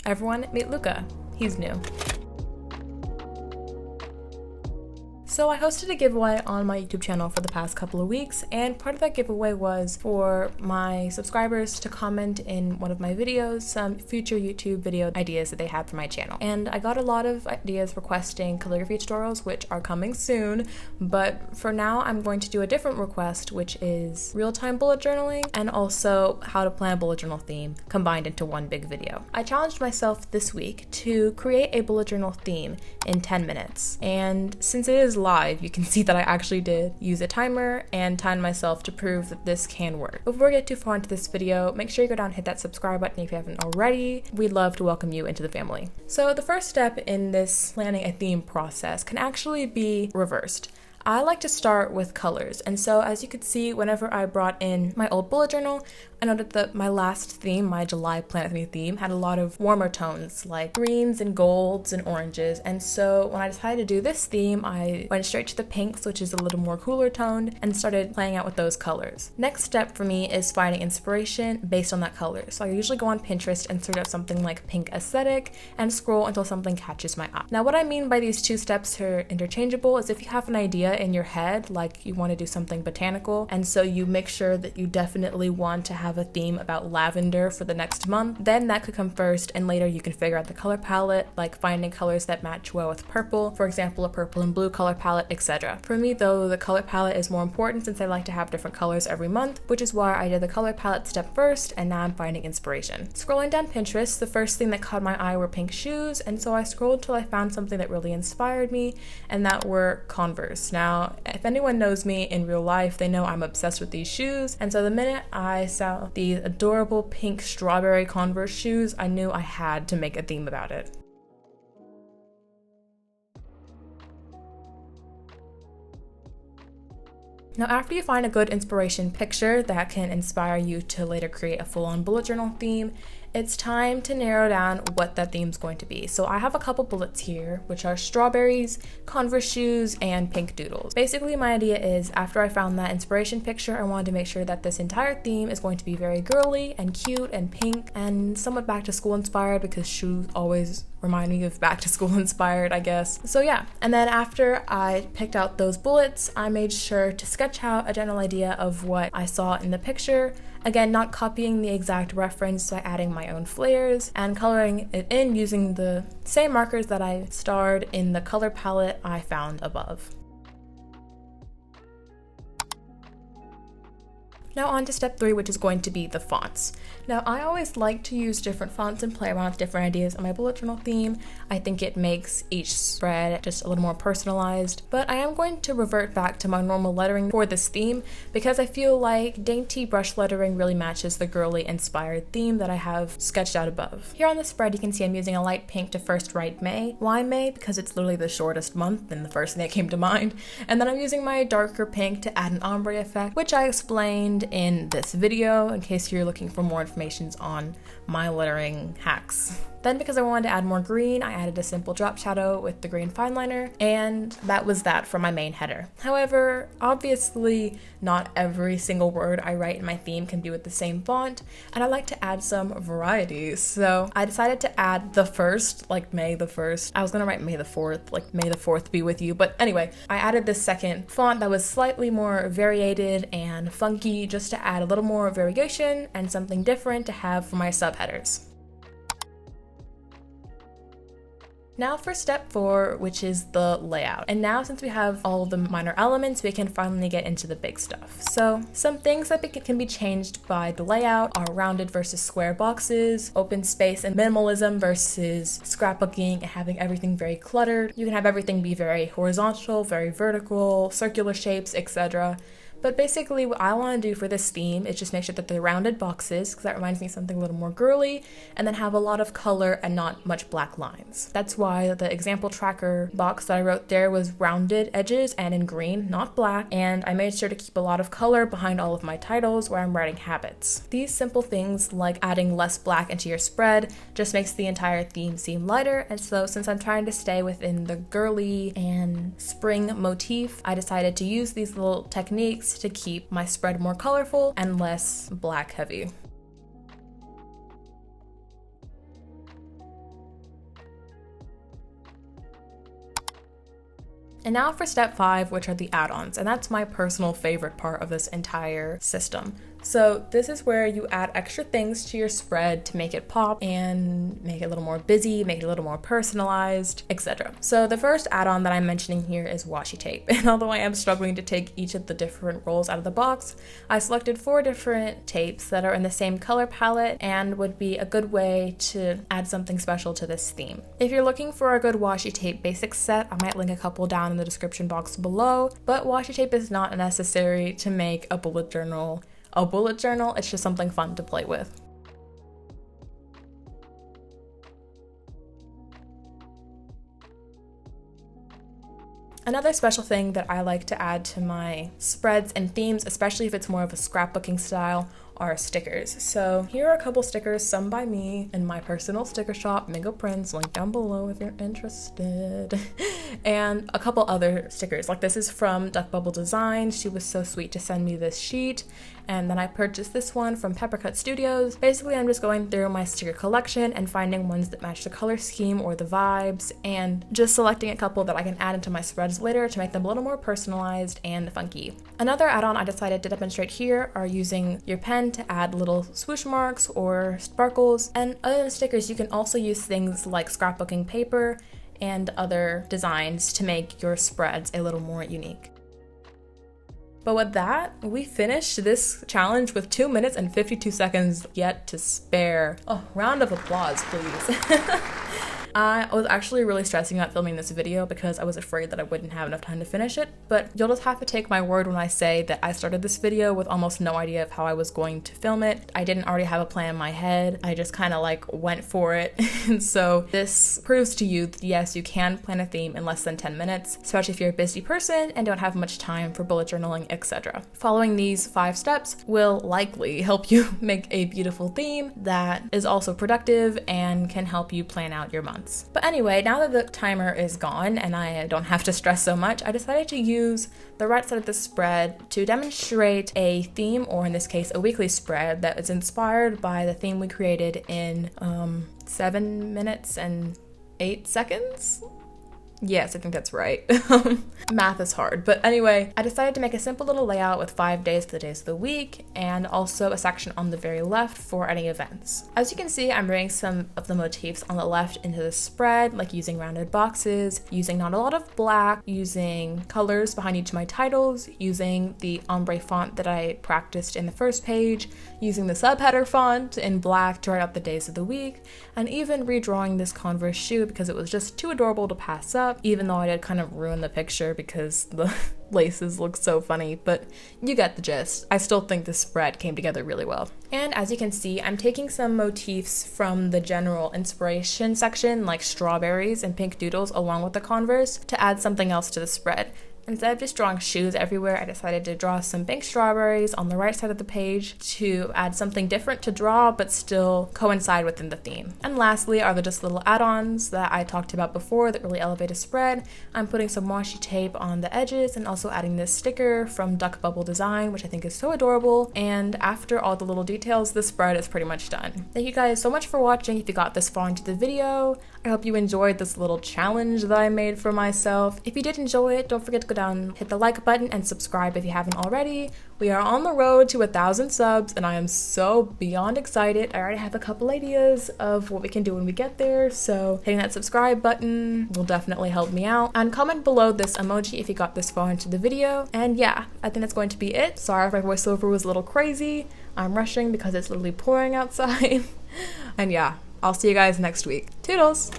Everyone meet Luca. He's new. So I hosted a giveaway on my YouTube channel for the past couple of weeks, and part of that giveaway was for my subscribers to comment in one of my videos some future YouTube video ideas that they had for my channel. And I got a lot of ideas requesting calligraphy tutorials, which are coming soon, but for now I'm going to do a different request, which is real-time bullet journaling and also how to plan a bullet journal theme combined into one big video. I challenged myself this week to create a bullet journal theme in 10 minutes, and since it is live, you can see that I actually did use a timer and time myself to prove that this can work. Before we get too far into this video, make sure you go down and hit that subscribe button if you haven't already. We'd love to welcome you into the family. So the first step in this planning a theme process can actually be reversed. I like to start with colors, and so as you could see, whenever I brought in my old bullet journal, I noted that my last theme, my July Planet Me theme, had a lot of warmer tones like greens and golds and oranges, and so when I decided to do this theme, I went straight to the pinks, which is a little more cooler toned, and started playing out with those colors. Next step for me is finding inspiration based on that color. So I usually go on Pinterest and search out something like pink aesthetic and scroll until something catches my eye. Now what I mean by these two steps are interchangeable is if you have an idea in your head, like you want to do something botanical, and so you make sure that you definitely want to have a theme about lavender for the next month, then that could come first, and later you can figure out the color palette, like finding colors that match well with purple, for example a purple and blue color palette, etc. For me though, the color palette is more important since I like to have different colors every month, which is why I did the color palette step first, and now I'm finding inspiration. Scrolling down Pinterest, the first thing that caught my eye were pink shoes, and so I scrolled till I found something that really inspired me, and that were Converse. Now, if anyone knows me in real life, they know I'm obsessed with these shoes, and so the minute I saw these adorable pink strawberry Converse shoes, I knew I had to make a theme about it. Now after you find a good inspiration picture that can inspire you to later create a full-on bullet journal theme, it's time to narrow down what that theme's going to be. So I have a couple bullets here, which are strawberries, Converse shoes, and pink doodles. Basically, my idea is after I found that inspiration picture, I wanted to make sure that this entire theme is going to be very girly and cute and pink and somewhat back to school inspired, because shoes always remind me of back to school inspired, I guess. So yeah, and then after I picked out those bullets, I made sure to sketch out a general idea of what I saw in the picture. Again, not copying the exact reference by adding my own flares and coloring it in using the same markers that I starred in the color palette I found above. Now on to step 3, which is going to be the fonts. Now I always like to use different fonts and play around with different ideas on my bullet journal theme. I think it makes each spread just a little more personalized, but I am going to revert back to my normal lettering for this theme because I feel like dainty brush lettering really matches the girly inspired theme that I have sketched out above. Here on the spread you can see I'm using a light pink to first write May. Why May? Because it's literally the shortest month and the first thing that came to mind. And then I'm using my darker pink to add an ombre effect, which I explained in this video in case you're looking for more information on my lettering hacks. Then because I wanted to add more green, I added a simple drop shadow with the green fine liner, and that was that for my main header. However, obviously not every single word I write in my theme can be with the same font, and I like to add some variety. So I decided to add the first, like May the 1st. I was gonna write May the 4th, like May the 4th be with you, but anyway, I added this second font that was slightly more variated and funky just to add a little more variation and something different to have for my subheaders. Now for step 4, which is the layout. And now since we have all the minor elements, we can finally get into the big stuff. So some things that can be changed by the layout are rounded versus square boxes, open space and minimalism versus scrapbooking and having everything very cluttered. You can have everything be very horizontal, very vertical, circular shapes, etc. But basically what I want to do for this theme is just make sure that they're rounded boxes, because that reminds me of something a little more girly, and then have a lot of color and not much black lines. That's why the example tracker box that I wrote there was rounded edges and in green, not black, and I made sure to keep a lot of color behind all of my titles where I'm writing habits. These simple things like adding less black into your spread just makes the entire theme seem lighter, and so since I'm trying to stay within the girly and spring motif, I decided to use these little techniques to keep my spread more colorful and less black heavy. And now for step 5, which are the add-ons, and that's my personal favorite part of this entire system. So this is where you add extra things to your spread to make it pop and make it a little more busy, make it a little more personalized, etc. So the first add-on that I'm mentioning here is washi tape. And although I am struggling to take each of the different rolls out of the box, I selected 4 different tapes that are in the same color palette and would be a good way to add something special to this theme. If you're looking for a good washi tape basic set, I might link a couple down in the description box below, but washi tape is not necessary to make a bullet journal. It's just something fun to play with. Another special thing that I like to add to my spreads and themes, especially if it's more of a scrapbooking style, are stickers. So here are a couple stickers, some by me in my personal sticker shop, Mingo Prints, link down below if you're interested. And a couple other stickers, like this is from Duck Bubble Design. She was so sweet to send me this sheet. And then I purchased this one from Peppercut Studios. Basically, I'm just going through my sticker collection and finding ones that match the color scheme or the vibes, and just selecting a couple that I can add into my spreads later to make them a little more personalized and funky. Another add-on I decided to demonstrate here are using your pen to add little swoosh marks or sparkles. And other than stickers, you can also use things like scrapbooking paper and other designs to make your spreads a little more unique. But with that, we finished this challenge with 2 minutes and 52 seconds yet to spare. Oh, round of applause, please. I was actually really stressing about filming this video because I was afraid that I wouldn't have enough time to finish it, but you'll just have to take my word when I say that I started this video with almost no idea of how I was going to film it. I didn't already have a plan in my head. I just kind of like went for it. And so this proves to you that yes, you can plan a theme in less than 10 minutes, especially if you're a busy person and don't have much time for bullet journaling, etc. Following these 5 steps will likely help you make a beautiful theme that is also productive and can help you plan out your month. But anyway, now that the timer is gone and I don't have to stress so much, I decided to use the right side of the spread to demonstrate a theme, or in this case, a weekly spread that is inspired by the theme we created in 7 minutes and 8 seconds? Yes, I think that's right. Math is hard. But anyway, I decided to make a simple little layout with 5 days for the days of the week, and also a section on the very left for any events. As you can see, I'm bringing some of the motifs on the left into the spread, like using rounded boxes, using not a lot of black, using colors behind each of my titles, using the ombre font that I practiced in the first page, using the subheader font in black to write out the days of the week, and even redrawing this Converse shoe because it was just too adorable to pass up, even though I did kind of ruin the picture because the laces look so funny, but you get the gist. I still think the spread came together really well. And as you can see, I'm taking some motifs from the general inspiration section, like strawberries and pink doodles along with the Converse, to add something else to the spread. Instead of just drawing shoes everywhere, I decided to draw some pink strawberries on the right side of the page to add something different to draw but still coincide within the theme. And lastly are the just little add-ons that I talked about before that really elevate a spread. I'm putting some washi tape on the edges and also adding this sticker from Duck Bubble Design, which I think is so adorable. And after all the little details, the spread is pretty much done. Thank you guys so much for watching. If you got this far into the video, I hope you enjoyed this little challenge that I made for myself. If you did enjoy it, don't forget to go down, hit the like button, and subscribe if you haven't already. We are on the road to 1,000 subs, and I am so beyond excited. I already have a couple ideas of what we can do when we get there, so hitting that subscribe button will definitely help me out. And comment below this emoji if you got this far into the video. And yeah, I think that's going to be it. Sorry if my voiceover was a little crazy. I'm rushing because it's literally pouring outside. And yeah, I'll see you guys next week. Toodles!